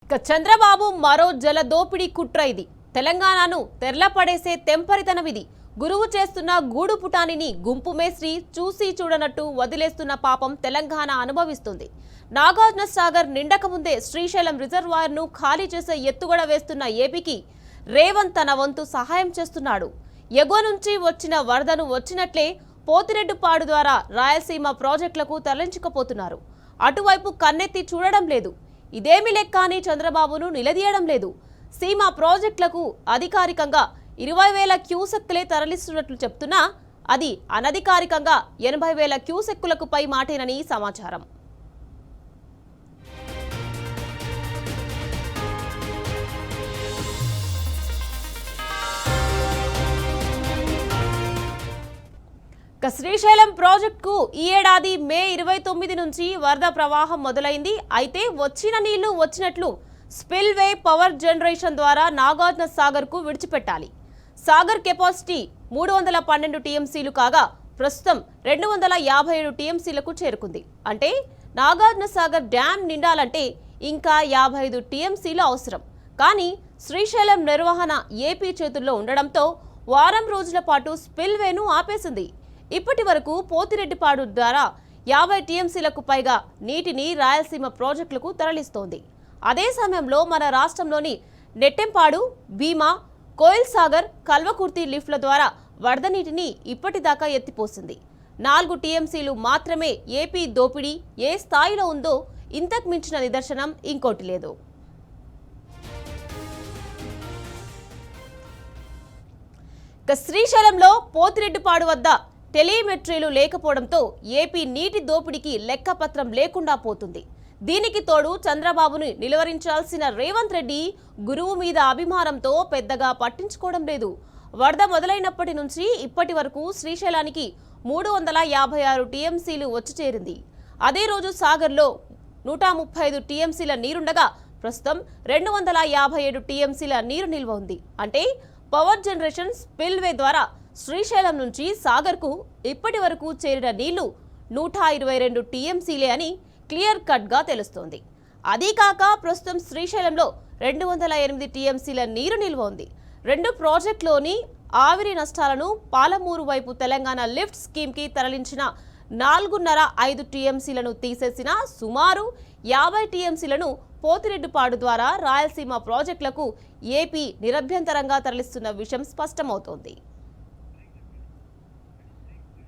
చంద్రబాబు మరో జల దోపిడీ కుట్ర ఇది. తెలంగాణను తెరలపడేసే తెంపరితనమిది. గురువు చేస్తున్న గూడు పుటానిని గుంపు మేస్త్రి చూసి చూడనట్టు వదిలేస్తున్న పాపం తెలంగాణ అనుభవిస్తుంది. నాగార్జున సాగర్ నిండకముందే శ్రీశైలం రిజర్వాయర్ను ఖాళీ చేసే ఎత్తుగడ వేస్తున్న ఏపీకి రేవంత్ తన వంతు సహాయం చేస్తున్నాడు. ఎగువ నుంచి వచ్చిన వరదను వచ్చినట్లే పోతిరెడ్డిపాడు ద్వారా రాయలసీమ ప్రాజెక్టులకు తరలించుకుపోతున్నారు. అటువైపు కన్నెత్తి చూడడం లేదు. ఇదేమి లెక్క అని చంద్రబాబును నిలదీయడం లేదు. సీమ ప్రాజెక్టులకు అధికారికంగా 20,000 క్యూసెక్కులే తరలిస్తున్నట్లు చెప్తున్నా అది అనధికారికంగా 80,000 క్యూసెక్కులకు పై మాటేనని సమాచారం. శ్రీశైలం ప్రాజెక్టుకు ఈ ఏడాది మే 29 నుంచి వరద ప్రవాహం మొదలైంది. అయితే వచ్చిన నీళ్లు వచ్చినట్లు స్పిల్వే పవర్ జనరేషన్ ద్వారా నాగార్జున సాగర్ కు విడిచిపెట్టాలి. సాగర్ కెపాసిటీ 312 టీఎంసీలు కాగా ప్రస్తుతం 257 టీఎంసీలకు చేరుకుంది. అంటే నాగార్జున సాగర్ డ్యాం నిండాలంటే ఇంకా 55 టీఎంసీలు అవసరం. కానీ శ్రీశైలం నిర్వహణ ఏపీ చేతుల్లో ఉండడంతో వారం రోజుల పాటు స్పిల్వేను ఆపేసింది. ఇప్పటి వరకు పోతిరెడ్డిపాడు ద్వారా 50 టీఎంసీలకు పైగా నీటిని రాయలసీమ ప్రాజెక్టులకు తరలిస్తోంది. అదే సమయంలో మన రాష్ట్రంలోని నెట్టెంపాడు, భీమా, కోయిల్ సాగర్, కల్వకుర్తి లిఫ్ట్ల ద్వారా వరద నీటిని ఇప్పటిదాకా ఎత్తిపోసింది. 4 టీఎంసీలు మాత్రమే. ఏపీ దోపిడీ ఏ స్థాయిలో ఉందో ఇంతకు మించిన నిదర్శనం ఇంకోటి లేదు. శ్రీశైలంలో పోతిరెడ్డిపాడు వద్ద టెలిమెట్రీలు లేకపోవడంతో ఏపీ నీటి దోపిడీకి లెక్కపత్రం లేకుండా పోతుంది. దీనికి తోడు చంద్రబాబును నిలువరించాల్సిన రేవంత్ రెడ్డి గురువు మీద అభిమానంతో పెద్దగా పట్టించుకోవడం లేదు. వరద మొదలైనప్పటి నుంచి ఇప్పటి వరకు శ్రీశైలానికి 356 టీఎంసీలు వచ్చి చేరింది. అదే రోజు సాగర్లో 135 టీఎంసీల నీరుండగా ప్రస్తుతం 257 టీఎంసీల నీరు నిల్వ ఉంది. అంటే పవర్ జనరేషన్ స్పిల్వే ద్వారా శ్రీశైలం నుంచి సాగర్కు ఇప్పటి వరకు చేరిన నీళ్లు 122 టీఎంసీలే అని క్లియర్ కట్ గా తెలుస్తోంది. అదీకాక ప్రస్తుతం శ్రీశైలంలో 208 టీఎంసీల నీరు నిల్వ ఉంది. 2 ప్రాజెక్టులోని ఆవిరి నష్టాలను పాలమూరు వైపు తెలంగాణ లిఫ్ట్ స్కీమ్ కి తరలించిన 4.5 టీఎంసీలను తీసేసిన సుమారు 50 టీఎంసీలను పోతిరెడ్డిపాడు ద్వారా రాయలసీమ ప్రాజెక్టులకు ఏపీ నిరభ్యంతరంగా తరలిస్తున్న విషయం స్పష్టమవుతోంది.